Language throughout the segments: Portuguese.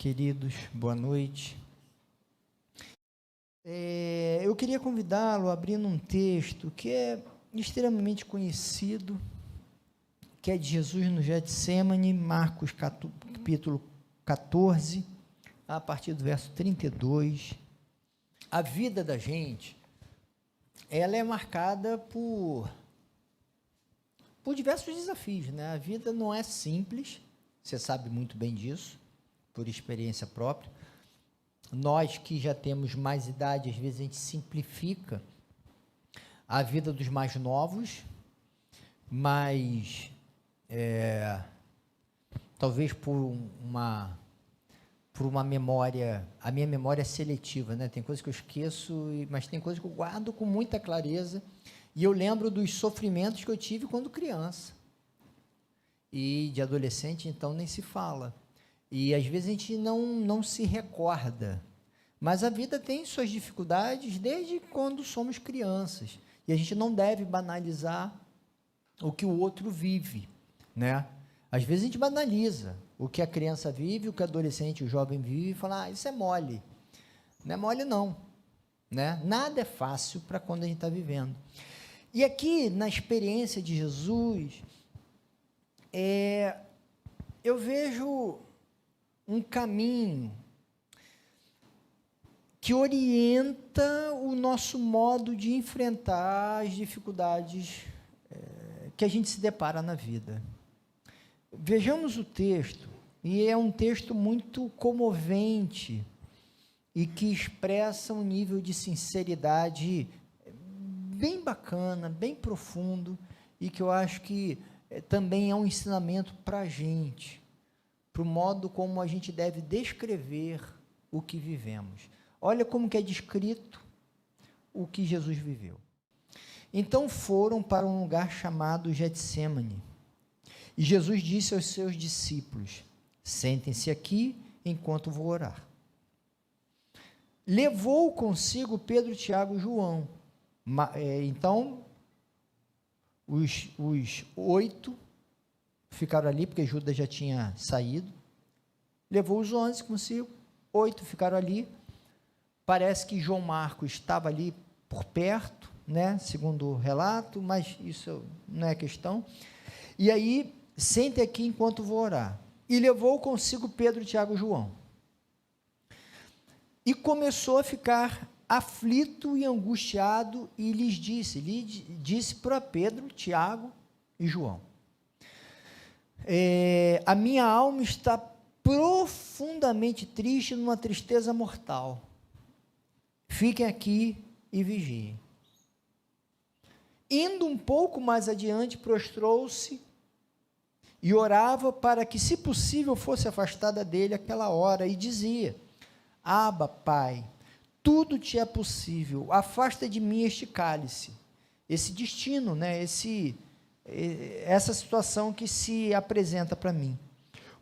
queridos, boa noite. Eu queria convidá-lo abrindo um texto que é extremamente conhecido, que é de Jesus no Getsemane, Marcos capítulo 14, a partir do verso 32. A vida da gente, ela é marcada por diversos desafios, né? A vida não é simples, você sabe muito bem disso, por experiência própria. Nós que já temos mais idade, às vezes a gente simplifica a vida dos mais novos, mas talvez por uma memória, a minha memória é seletiva, né? Tem coisas que eu esqueço, mas tem coisas que eu guardo com muita clareza, e eu lembro dos sofrimentos que eu tive quando criança, e de adolescente, então, nem se fala. E, às vezes, a gente não se recorda. Mas a vida tem suas dificuldades desde quando somos crianças. E a gente não deve banalizar o que o outro vive, né? Às vezes, a gente banaliza o que a criança vive, o que o adolescente, o jovem vive, e fala, isso é mole. Não é mole, não. Né? Nada é fácil para quando a gente está vivendo. E aqui, na experiência de Jesus, eu vejo um caminho que orienta o nosso modo de enfrentar as dificuldades que a gente se depara na vida. Vejamos o texto, e é um texto muito comovente e que expressa um nível de sinceridade bem bacana, bem profundo, e que eu acho que também é um ensinamento para a gente, para o modo como a gente deve descrever o que vivemos. Olha como que é descrito o que Jesus viveu. Então foram para um lugar chamado Getsemane, e Jesus disse aos seus discípulos, sentem-se aqui enquanto vou orar. Levou consigo Pedro, Tiago e João. Então, os 8 ficaram ali, porque Judas já tinha saído. Levou os 11 consigo, 8 ficaram ali. Parece que João Marcos estava ali por perto, né, segundo o relato, mas isso não é questão. E aí, sente aqui enquanto vou orar. E levou consigo Pedro, Tiago e João. E começou a ficar aflito e angustiado, e lhes disse para Pedro, Tiago e João, a minha alma está profundamente triste, numa tristeza mortal, fiquem aqui e vigiem. Indo um pouco mais adiante, prostrou-se e orava para que, se possível, fosse afastada dele aquela hora, e dizia, Abba, Pai, tudo te é possível, afasta de mim este cálice, esse destino, né, essa situação que se apresenta para mim.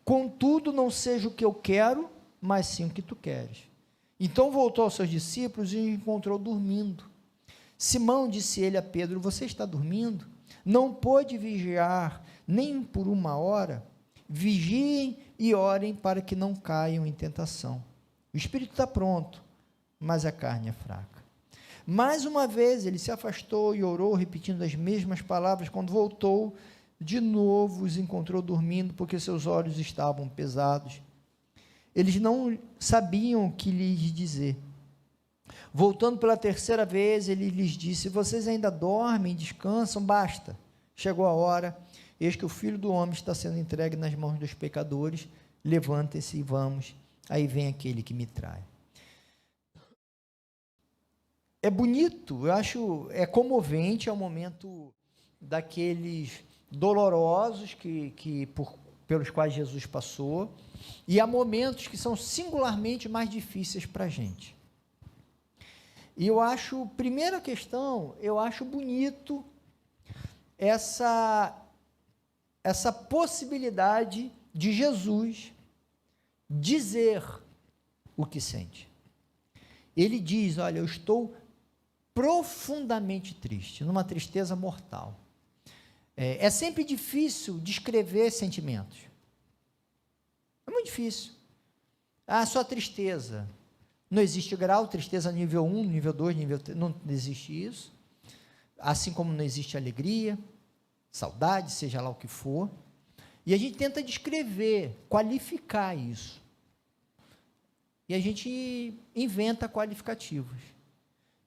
Contudo, não seja o que eu quero, mas sim o que tu queres. Então voltou aos seus discípulos e os encontrou dormindo. Simão, disse ele a Pedro, você está dormindo? Não pôde vigiar nem por uma hora? Vigiem e orem para que não caiam em tentação. O espírito está pronto, mas a carne é fraca. Mais uma vez ele se afastou e orou, repetindo as mesmas palavras. Quando voltou, de novo os encontrou dormindo, porque seus olhos estavam pesados. Eles não sabiam o que lhes dizer. Voltando pela terceira vez, ele lhes disse, vocês ainda dormem, descansam? Basta, chegou a hora, eis que o Filho do Homem está sendo entregue nas mãos dos pecadores, levantem-se e vamos, aí vem aquele que me trai. É bonito, eu acho, é comovente, é um momento daqueles dolorosos pelos quais Jesus passou, e há momentos que são singularmente mais difíceis para a gente. E eu acho, primeira questão, eu acho bonito essa possibilidade de Jesus dizer o que sente. Ele diz, olha, eu estou profundamente triste, numa tristeza mortal. É sempre difícil descrever sentimentos. É muito difícil. Ah, só tristeza. Não existe grau, tristeza nível 1, nível 2, nível 3, não existe isso. Assim como não existe alegria, saudade, seja lá o que for. E a gente tenta descrever, qualificar isso. E a gente inventa qualificativos.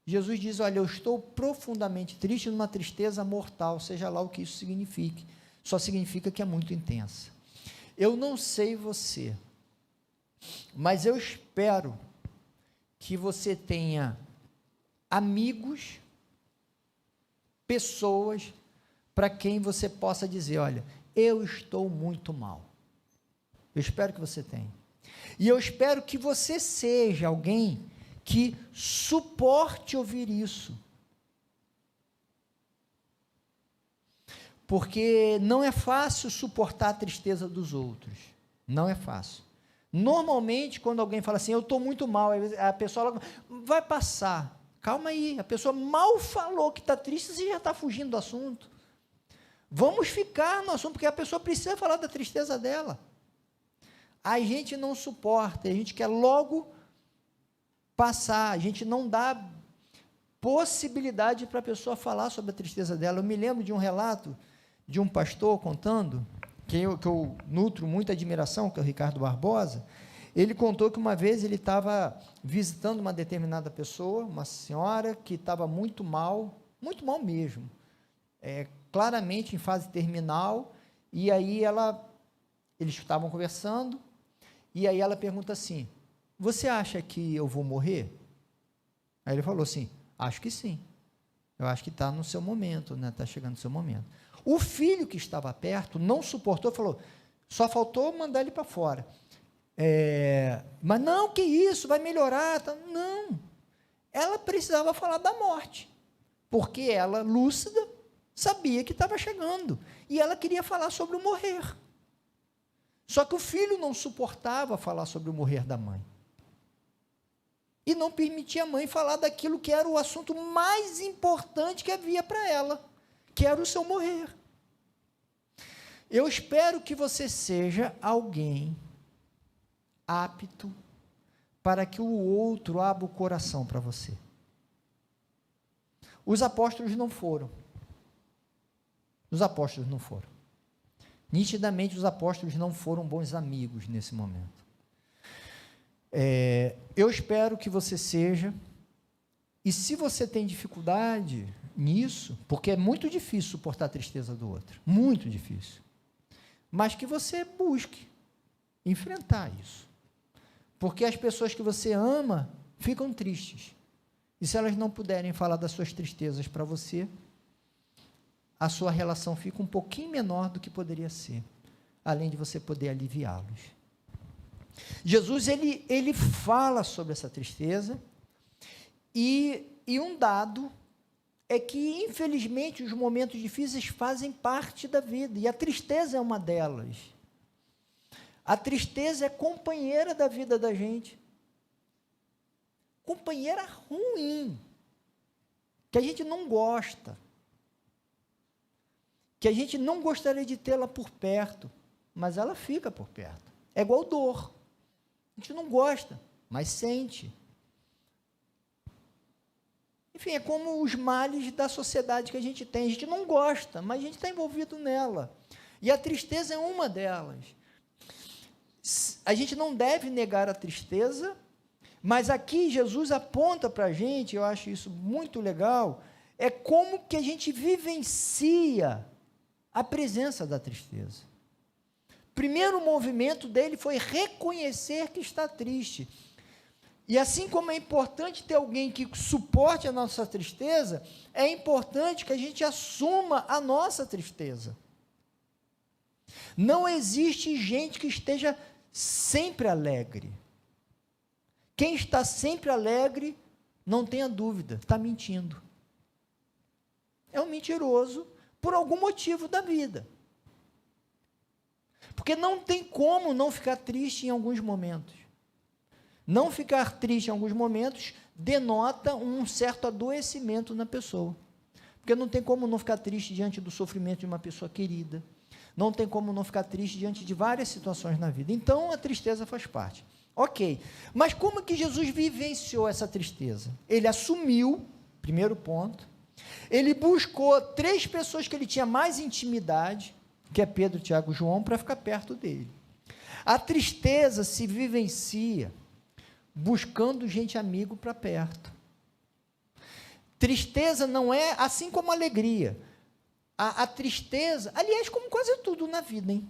Jesus diz, olha, eu estou profundamente triste, numa tristeza mortal, seja lá o que isso signifique. Só significa que é muito intensa. Eu não sei você, mas eu espero que você tenha amigos, pessoas, para quem você possa dizer, olha, eu estou muito mal. Eu espero que você tenha. E eu espero que você seja alguém que suporte ouvir isso. Porque não é fácil suportar a tristeza dos outros. Não é fácil. Normalmente, quando alguém fala assim, eu estou muito mal, a pessoa logo, vai passar. Calma aí, a pessoa mal falou que está triste, você já está fugindo do assunto. Vamos ficar no assunto, porque a pessoa precisa falar da tristeza dela. A gente não suporta, a gente quer logo passar, a gente não dá possibilidade para a pessoa falar sobre a tristeza dela. Eu me lembro de um relato de um pastor contando, que eu nutro muita admiração, que é o Ricardo Barbosa. Ele contou que uma vez ele estava visitando uma determinada pessoa, uma senhora que estava muito mal mesmo, claramente em fase terminal, e aí eles estavam conversando, e aí ela pergunta assim, você acha que eu vou morrer? Aí ele falou assim, acho que sim, eu acho que está no seu momento, né? Está chegando no seu momento. O filho que estava perto não suportou, falou, só faltou mandar ele para fora. Mas não, que isso, vai melhorar. Tá? Não, ela precisava falar da morte, porque ela, lúcida, sabia que estava chegando, e ela queria falar sobre o morrer. Só que o filho não suportava falar sobre o morrer da mãe. E não permitia a mãe falar daquilo que era o assunto mais importante que havia para ela, que era o seu morrer. Eu espero que você seja alguém apto para que o outro abra o coração para você. Os apóstolos não foram. Os apóstolos não foram. Nitidamente, os apóstolos não foram bons amigos nesse momento. Eu espero que você seja, e se você tem dificuldade nisso, porque é muito difícil suportar a tristeza do outro, muito difícil, mas que você busque enfrentar isso, porque as pessoas que você ama ficam tristes, e se elas não puderem falar das suas tristezas para você, a sua relação fica um pouquinho menor do que poderia ser, além de você poder aliviá-los. Jesus, ele fala sobre essa tristeza, e um dado é que, infelizmente, os momentos difíceis fazem parte da vida, e a tristeza é uma delas. A tristeza é companheira da vida da gente, companheira ruim, que a gente não gosta, que a gente não gostaria de tê-la por perto, mas ela fica por perto. É igual dor. A gente não gosta, mas sente. Enfim, é como os males da sociedade que a gente tem. A gente não gosta, mas a gente está envolvido nela. E a tristeza é uma delas. A gente não deve negar a tristeza, mas aqui Jesus aponta para a gente, eu acho isso muito legal, é como que a gente vivencia a presença da tristeza. Primeiro movimento dele foi reconhecer que está triste. E assim como é importante ter alguém que suporte a nossa tristeza, é importante que a gente assuma a nossa tristeza. Não existe gente que esteja sempre alegre. Quem está sempre alegre, não tenha dúvida, está mentindo. É um mentiroso por algum motivo da vida. Porque não tem como não ficar triste em alguns momentos. Não ficar triste em alguns momentos denota um certo adoecimento na pessoa. Porque não tem como não ficar triste diante do sofrimento de uma pessoa querida. Não tem como não ficar triste diante de várias situações na vida. Então, a tristeza faz parte. Ok, mas como que Jesus vivenciou essa tristeza? Ele assumiu, primeiro ponto, ele buscou 3 pessoas que ele tinha mais intimidade, que é Pedro, Tiago e João, para ficar perto dele. A tristeza se vivencia buscando gente amigo para perto. Tristeza não é assim como alegria. A tristeza, aliás, como quase tudo na vida, hein?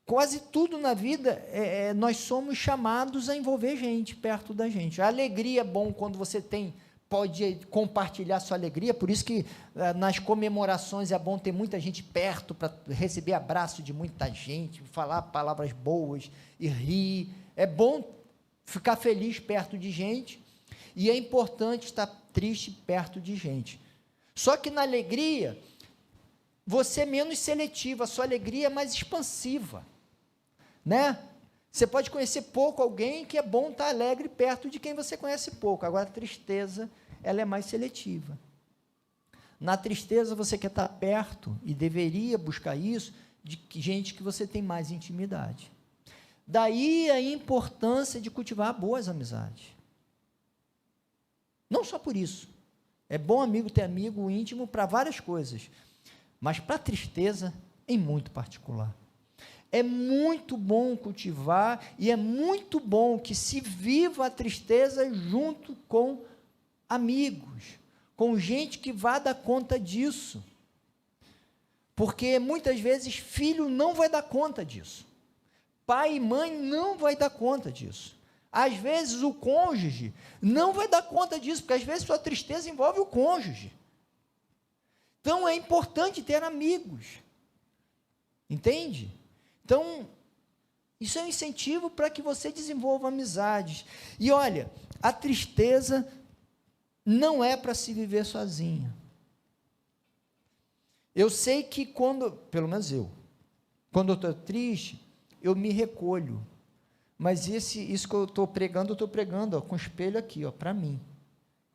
Quase tudo na vida, nós somos chamados a envolver gente perto da gente. A alegria é bom quando você pode compartilhar sua alegria, por isso que nas comemorações é bom ter muita gente perto para receber abraço de muita gente, falar palavras boas e rir. É bom ficar feliz perto de gente e é importante estar triste perto de gente. Só que na alegria, você é menos seletivo, a sua alegria é mais expansiva, né? Você pode conhecer pouco alguém que é bom estar alegre perto de quem você conhece pouco. Agora, a tristeza, ela é mais seletiva. Na tristeza, você quer estar perto, e deveria buscar isso, de gente que você tem mais intimidade. Daí a importância de cultivar boas amizades. Não só por isso. É bom amigo ter amigo íntimo para várias coisas, mas para a tristeza, em muito particular. É muito bom cultivar e é muito bom que se viva a tristeza junto com amigos, com gente que vá dar conta disso. Porque muitas vezes filho não vai dar conta disso. Pai e mãe não vai dar conta disso. Às vezes o cônjuge não vai dar conta disso, porque às vezes sua tristeza envolve o cônjuge. Então é importante ter amigos. Entende? Então, isso é um incentivo para que você desenvolva amizades. E olha, a tristeza não é para se viver sozinha. Eu sei que pelo menos quando eu estou triste, eu me recolho. Mas isso que eu estou pregando com o espelho aqui, para mim.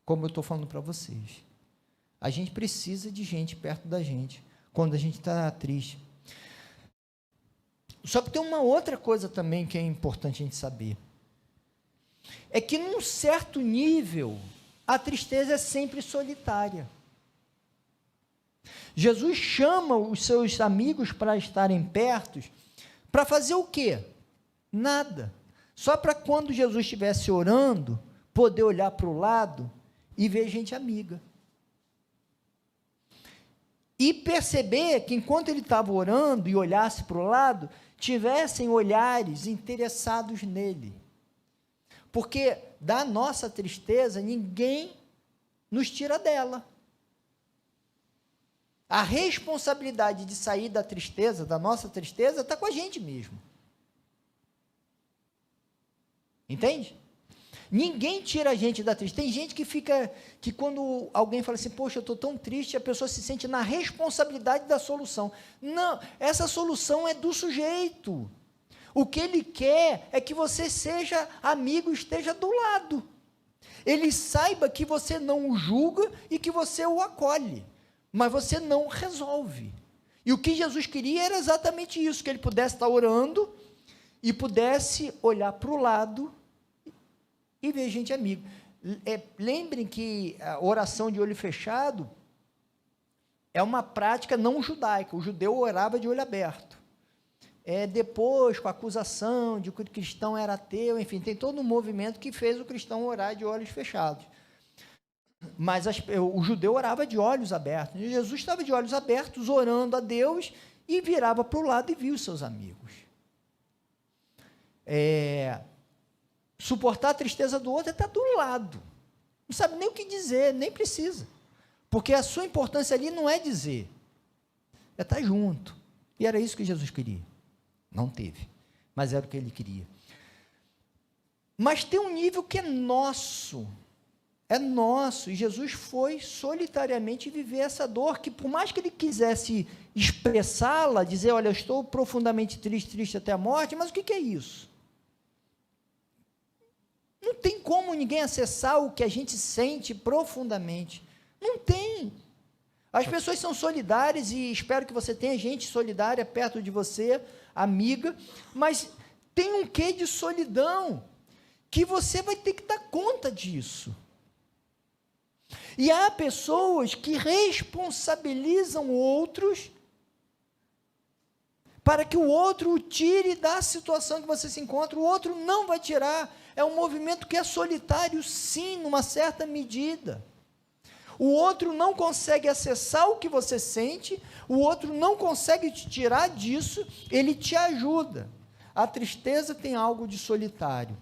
Como eu estou falando para vocês. A gente precisa de gente perto da gente, quando a gente está triste. Só que tem uma outra coisa também que é importante a gente saber. É que num certo nível, a tristeza é sempre solitária. Jesus chama os seus amigos para estarem perto, para fazer o quê? Nada. Só para quando Jesus estivesse orando, poder olhar para o lado e ver gente amiga. E perceber que enquanto ele estava orando e olhasse para o lado, tivessem olhares interessados nele. Porque da nossa tristeza, ninguém nos tira dela. A responsabilidade de sair da tristeza, da nossa tristeza, está com a gente mesmo. Entende? Ninguém tira a gente da tristeza. Tem gente que quando alguém fala assim, poxa, eu estou tão triste, a pessoa se sente na responsabilidade da solução. Não, essa solução é do sujeito. O que ele quer é que você seja amigo, esteja do lado. Ele saiba que você não o julga e que você o acolhe, mas você não o resolve. E o que Jesus queria era exatamente isso, que ele pudesse estar orando e pudesse olhar para o lado e ver gente amiga. Lembrem que a oração de olho fechado é uma prática não judaica. O judeu orava de olho aberto. Depois, com a acusação de que o cristão era ateu, enfim, tem todo um movimento que fez o cristão orar de olhos fechados. Mas o judeu orava de olhos abertos. E Jesus estava de olhos abertos, orando a Deus, e virava para o lado e via os seus amigos. Suportar a tristeza do outro é estar do lado. Não sabe nem o que dizer, nem precisa. Porque a sua importância ali não é dizer, é estar junto. E era isso que Jesus queria. Não teve, mas era o que ele queria. Mas tem um nível que é nosso, e Jesus foi solitariamente viver essa dor, que por mais que ele quisesse expressá-la, dizer, olha, eu estou profundamente triste até a morte, mas o que é isso? Não tem como ninguém acessar o que a gente sente profundamente. Não tem. As pessoas são solidárias e espero que você tenha gente solidária perto de você. amiga, mas tem um quê de solidão, que você vai ter que dar conta disso. E há pessoas que responsabilizam outros para que o outro o tire da situação que você se encontra. O outro não vai tirar. É um movimento que é solitário, sim, numa certa medida. O outro não consegue acessar o que você sente, o outro não consegue te tirar disso, ele te ajuda. A tristeza tem algo de solitário.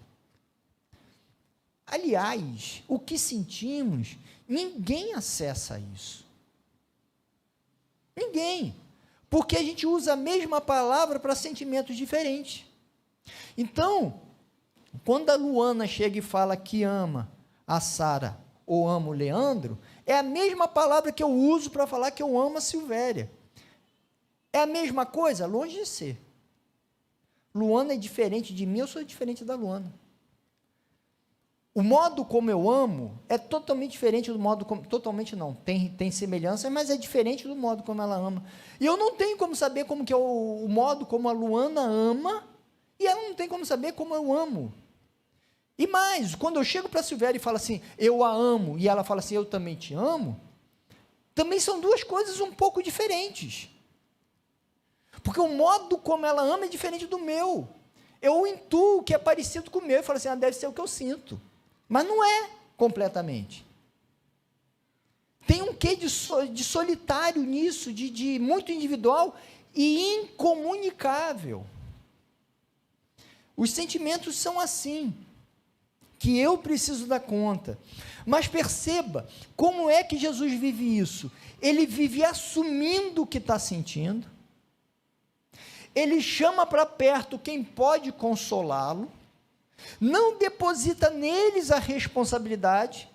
Aliás, o que sentimos, ninguém acessa isso. Ninguém. Porque a gente usa a mesma palavra para sentimentos diferentes. Então, quando a Luana chega e fala que ama a Sara ou ama o Leandro, é a mesma palavra que eu uso para falar que eu amo a Silvéria. É a mesma coisa? Longe de ser. Luana é diferente de mim, eu sou diferente da Luana. O modo como eu amo é totalmente diferente do modo como... Totalmente não, tem semelhança, mas é diferente do modo como ela ama. E eu não tenho como saber como que é o modo como a Luana ama, e ela não tem como saber como eu amo. E mais, quando eu chego para a Silvéria e falo assim, eu a amo, e ela fala assim, eu também te amo, também são duas coisas um pouco diferentes. Porque o modo como ela ama é diferente do meu. Eu intuo que é parecido com o meu, e falo assim, deve ser o que eu sinto. Mas não é completamente. Tem um quê de solitário nisso, de muito individual e incomunicável. Os sentimentos são assim, que eu preciso dar conta. Mas perceba, como é que Jesus vive isso? Ele vive assumindo o que está sentindo, ele chama para perto quem pode consolá-lo, não deposita neles a responsabilidade,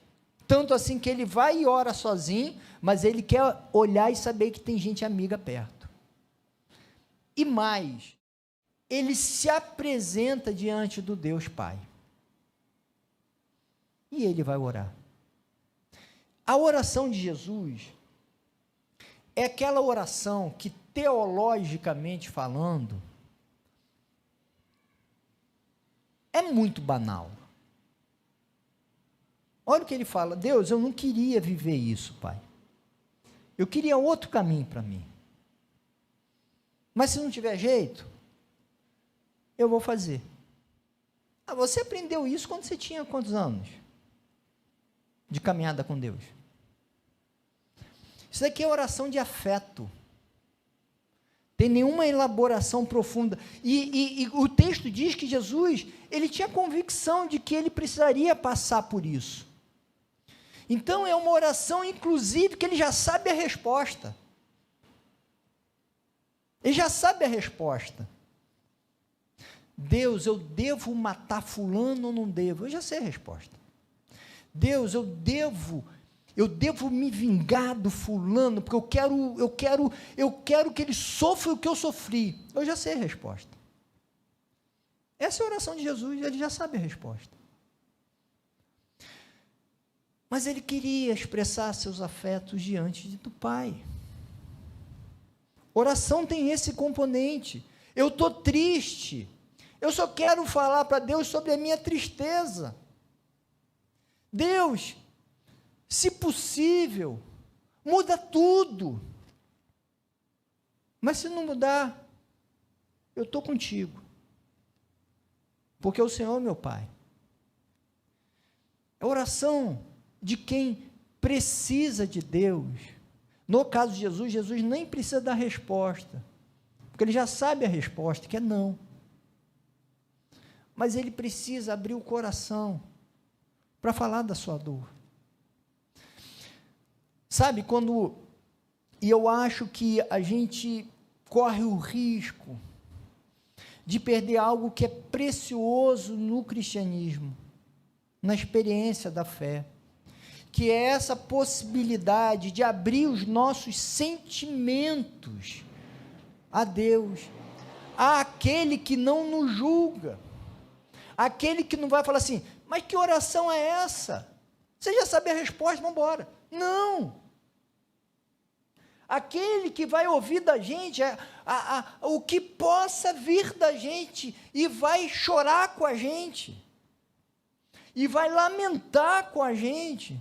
tanto assim que ele vai e ora sozinho, mas ele quer olhar e saber que tem gente amiga perto. E mais, ele se apresenta diante do Deus Pai. E ele vai orar. A oração de Jesus é aquela oração que, teologicamente falando, é muito banal. Olha o que ele fala, Deus, eu não queria viver isso, Pai. Eu queria outro caminho para mim. Mas se não tiver jeito, eu vou fazer. Ah, você aprendeu isso quando você tinha quantos anos? De caminhada com Deus. Isso aqui é oração de afeto. Tem nenhuma elaboração profunda. E o texto diz que Jesus, ele tinha convicção de que ele precisaria passar por isso. Então, é uma oração, inclusive, que ele já sabe a resposta. Ele já sabe a resposta. Deus, eu devo matar fulano ou não devo? Eu já sei a resposta. Deus, eu devo me vingar do fulano, porque eu quero que ele sofra o que eu sofri. Eu já sei a resposta. Essa é a oração de Jesus, ele já sabe a resposta. Mas ele queria expressar seus afetos diante do Pai. Oração tem esse componente. Eu estou triste. Eu só quero falar para Deus sobre a minha tristeza. Deus, se possível, muda tudo. Mas se não mudar, eu estou contigo. Porque o Senhor é meu Pai. É oração de quem precisa de Deus. No caso de Jesus, Jesus nem precisa dar resposta. Porque ele já sabe a resposta, que é não. Mas ele precisa abrir o coração para falar da sua dor. Sabe, e eu acho que a gente corre o risco de perder algo que é precioso no cristianismo, na experiência da fé, que é essa possibilidade de abrir os nossos sentimentos a Deus, àquele que não nos julga, aquele que não vai falar assim, mas que oração é essa? Você já sabe a resposta, vamos embora. Não! aquele que vai ouvir da gente, o que possa vir da gente, e vai chorar com a gente, e vai lamentar com a gente,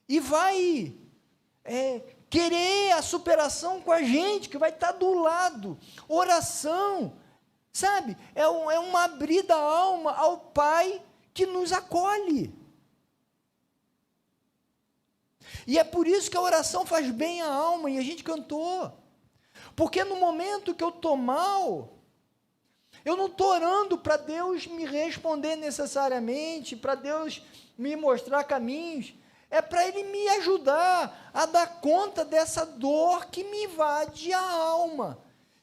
e vai querer a superação com a gente, que vai estar do lado. Oração, sabe, é uma abrir da alma ao Pai que nos acolhe. E é por isso que a oração faz bem à alma, e a gente cantou. Porque no momento que eu estou mal, eu não estou orando para Deus me responder necessariamente, para Deus me mostrar caminhos, é para Ele me ajudar a dar conta dessa dor que me invade a alma,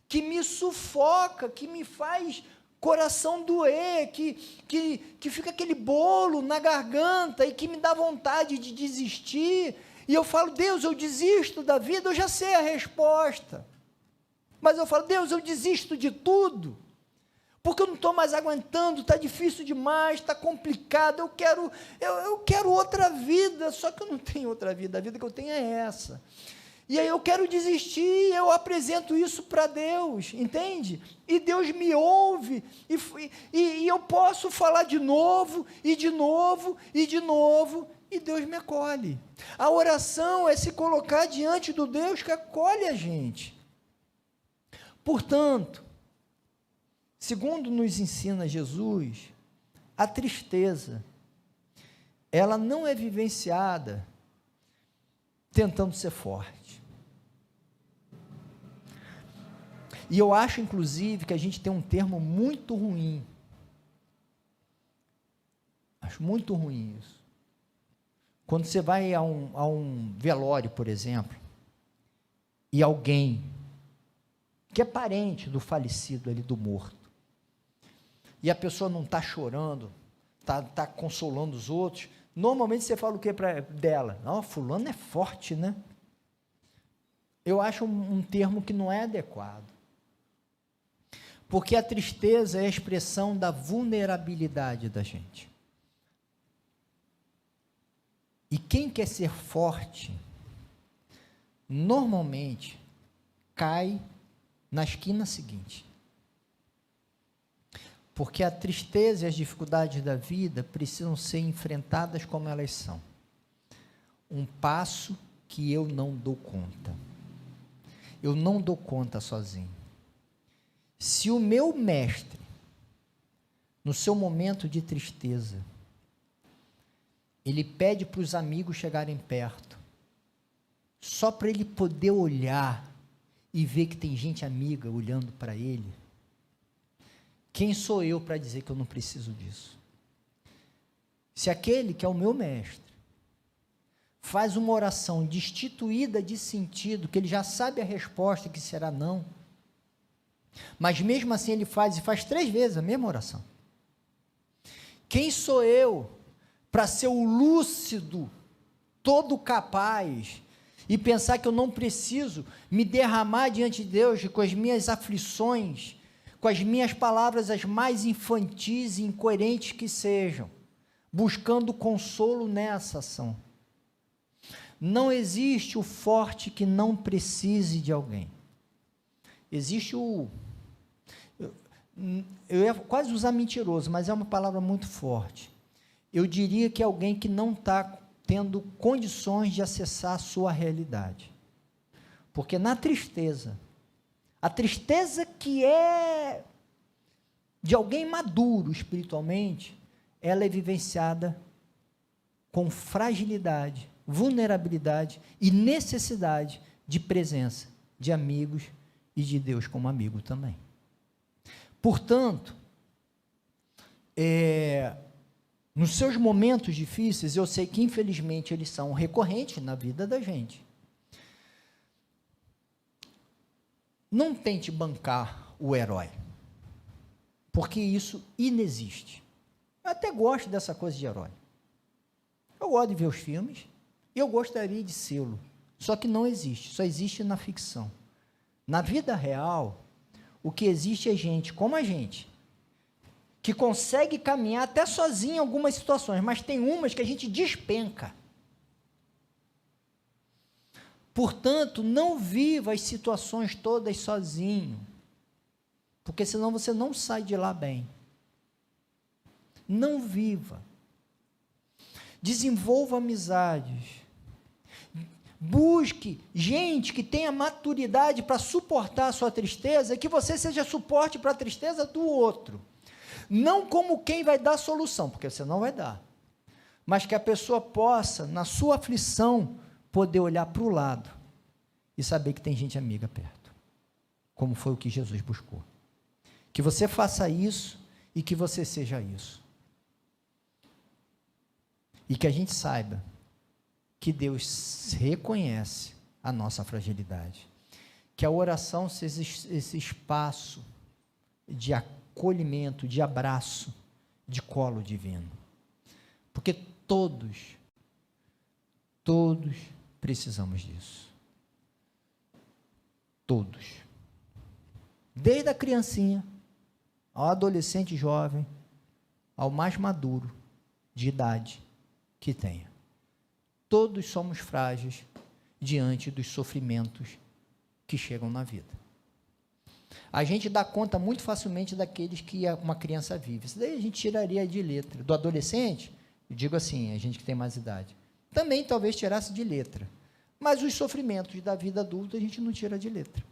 que me sufoca, que me faz coração doer, que fica aquele bolo na garganta e que me dá vontade de desistir. E eu falo, Deus, eu desisto da vida, eu já sei a resposta. Mas eu falo, Deus, eu desisto de tudo, porque eu não estou mais aguentando, está difícil demais, está complicado, eu quero outra vida, só que eu não tenho outra vida, a vida que eu tenho é essa. E aí eu quero desistir, eu apresento isso para Deus, entende? E Deus me ouve, e eu posso falar de novo, e de novo, e de novo, e Deus me acolhe. A oração é se colocar diante do Deus que acolhe a gente. Portanto, segundo nos ensina Jesus, a tristeza, ela não é vivenciada tentando ser forte. E eu acho, inclusive, que a gente tem um termo muito ruim. Acho muito ruim isso. Quando você vai a um velório, por exemplo, e alguém que é parente do falecido ali, do morto, e a pessoa não está chorando, está consolando os outros, normalmente você fala o que dela? Não, fulano é forte, né? Eu acho um termo que não é adequado. Porque a tristeza é a expressão da vulnerabilidade da gente. E quem quer ser forte, normalmente, cai na esquina seguinte. Porque a tristeza e as dificuldades da vida precisam ser enfrentadas como elas são. Um passo que eu não dou conta. Eu não dou conta sozinho. Se o meu mestre, no seu momento de tristeza, ele pede para os amigos chegarem perto, só para ele poder olhar e ver que tem gente amiga olhando para ele, quem sou eu para dizer que eu não preciso disso? Se aquele que é o meu mestre faz uma oração destituída de sentido, que ele já sabe a resposta, que será não, mas mesmo assim ele faz, e faz 3 vezes a mesma oração. Quem sou eu para ser o lúcido, todo capaz, e pensar que eu não preciso me derramar diante de Deus com as minhas aflições, com as minhas palavras as mais infantis e incoerentes que sejam, buscando consolo nessa ação? Não existe o forte que não precise de alguém. Existe eu ia quase usar mentiroso, mas é uma palavra muito forte. Eu diria que é alguém que não está tendo condições de acessar a sua realidade. Porque na tristeza, a tristeza que é de alguém maduro espiritualmente, ela é vivenciada com fragilidade, vulnerabilidade e necessidade de presença de amigos e de Deus como amigo também. Portanto, nos seus momentos difíceis, eu sei que infelizmente eles são recorrentes na vida da gente. Não tente bancar o herói, porque isso inexiste. Eu até gosto dessa coisa de herói. Eu gosto de ver os filmes, e eu gostaria de sê-lo, só que não existe, só existe na ficção. Na vida real, o que existe é gente como a gente, que consegue caminhar até sozinho em algumas situações, mas tem umas que a gente despenca. Portanto, não viva as situações todas sozinho, porque senão você não sai de lá bem. Não viva. Desenvolva amizades. Busque gente que tenha maturidade para suportar a sua tristeza, e que você seja suporte para a tristeza do outro. Não como quem vai dar solução, porque você não vai dar. Mas que a pessoa possa, na sua aflição, poder olhar para o lado e saber que tem gente amiga perto, como foi o que Jesus buscou. Que você faça isso e que você seja isso. E que a gente saiba que Deus reconhece a nossa fragilidade. Que a oração seja esse espaço de acolhimento, de abraço, de colo divino. Porque todos precisamos disso. Todos. Desde a criancinha, ao adolescente jovem, ao mais maduro de idade que tenha. Todos somos frágeis diante dos sofrimentos que chegam na vida. A gente dá conta muito facilmente daqueles que uma criança vive. Isso daí a gente tiraria de letra. Do adolescente, eu digo assim, a gente que tem mais idade, também talvez tirasse de letra. Mas os sofrimentos da vida adulta a gente não tira de letra.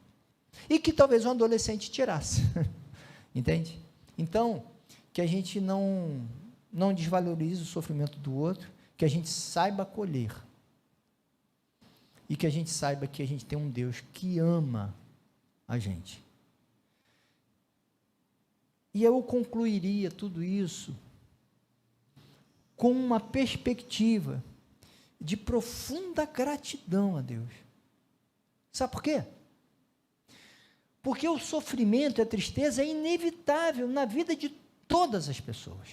E que talvez um adolescente tirasse. Entende? Então, que a gente não desvalorize o sofrimento do outro, que a gente saiba acolher. E que a gente saiba que a gente tem um Deus que ama a gente. E eu concluiria tudo isso com uma perspectiva de profunda gratidão a Deus. Sabe por quê? Porque o sofrimento e a tristeza é inevitável na vida de todas as pessoas.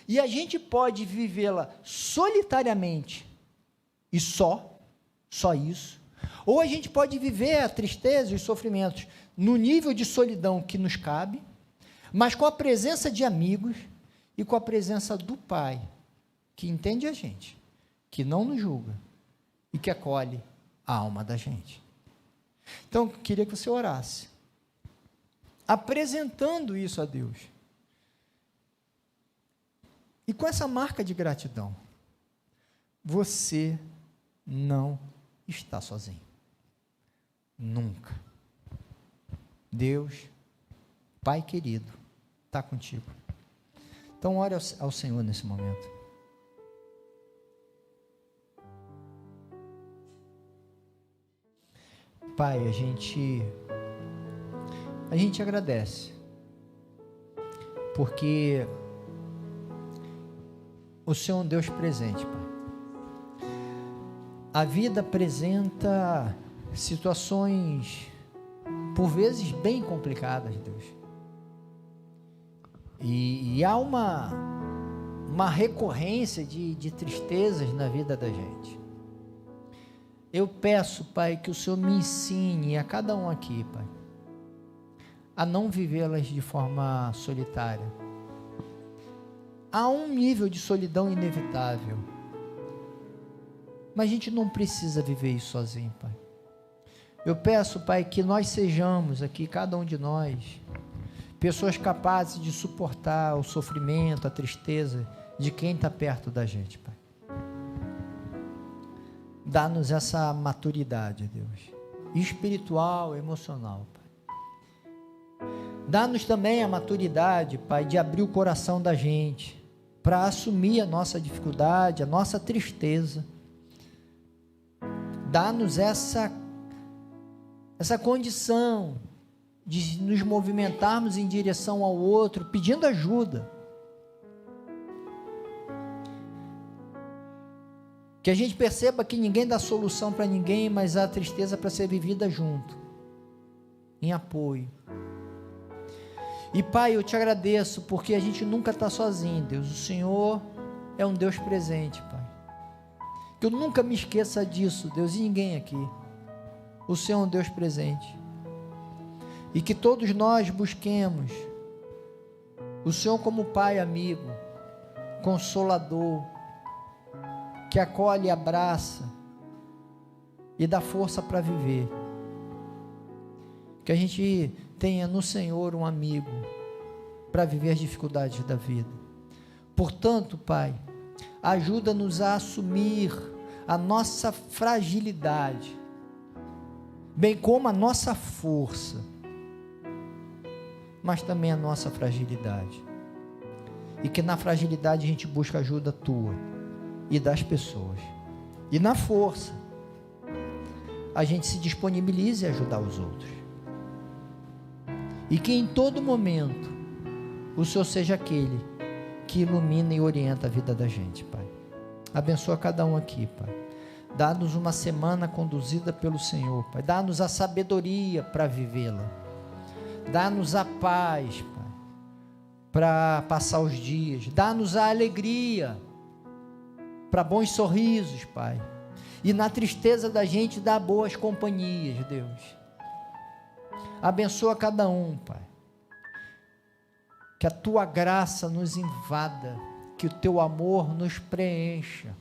E a gente pode vivê-la solitariamente e só isso, ou a gente pode viver a tristeza e os sofrimentos no nível de solidão que nos cabe, mas com a presença de amigos e com a presença do Pai, que entende a gente, que não nos julga e que acolhe a alma da gente. Então, eu queria que você orasse, apresentando isso a Deus. E com essa marca de gratidão, você não está sozinho. Nunca. Deus, Pai querido, está contigo. Então, ore ao Senhor nesse momento. Pai, a gente agradece, porque o Senhor é um Deus presente, Pai. A vida apresenta situações, por vezes, bem complicadas, Deus. E há uma recorrência de tristezas na vida da gente. Eu peço, Pai, que o Senhor me ensine a cada um aqui, Pai, a não vivê-las de forma solitária. Há um nível de solidão inevitável, mas a gente não precisa viver isso sozinho, Pai. Eu peço, Pai, que nós sejamos aqui, cada um de nós, pessoas capazes de suportar o sofrimento, a tristeza de quem está perto da gente, Pai. Dá-nos essa maturidade, Deus, espiritual, emocional, Pai. Dá-nos também a maturidade, Pai, de abrir o coração da gente para assumir a nossa dificuldade, a nossa tristeza. Dá-nos essa condição de nos movimentarmos em direção ao outro, pedindo ajuda. Que a gente perceba que ninguém dá solução para ninguém, mas a tristeza para ser vivida junto, em apoio. E Pai, eu te agradeço, porque a gente nunca está sozinho, Deus. O Senhor é um Deus presente, Pai. Que eu nunca me esqueça disso, Deus, e ninguém aqui. O Senhor é um Deus presente. E que todos nós busquemos o Senhor como Pai amigo, consolador, que acolhe e abraça, e dá força para viver. Que a gente tenha no Senhor um amigo para viver as dificuldades da vida. Portanto, Pai, ajuda-nos a assumir a nossa fragilidade, bem como a nossa força, mas também a nossa fragilidade. E que na fragilidade a gente busca ajuda tua e das pessoas. E na força, a gente se disponibilize a ajudar os outros. E que em todo momento, o Senhor seja aquele que ilumina e orienta a vida da gente, Pai. Abençoa cada um aqui, Pai. Dá-nos uma semana conduzida pelo Senhor, Pai. Dá-nos a sabedoria para vivê-la. Dá-nos a paz, Pai, para passar os dias. Dá-nos a alegria para bons sorrisos, Pai. E na tristeza da gente, dá boas companhias, Deus. Abençoa cada um, Pai. Que a tua graça nos invada, que o teu amor nos preencha.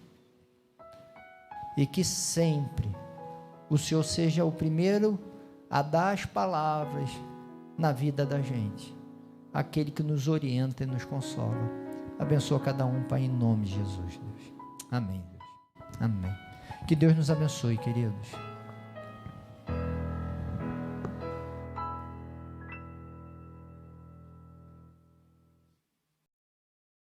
E que sempre o Senhor seja o primeiro a dar as palavras na vida da gente, aquele que nos orienta e nos consola. Abençoa cada um, Pai, em nome de Jesus, Deus. Amém, Deus. Amém. Que Deus nos abençoe, queridos.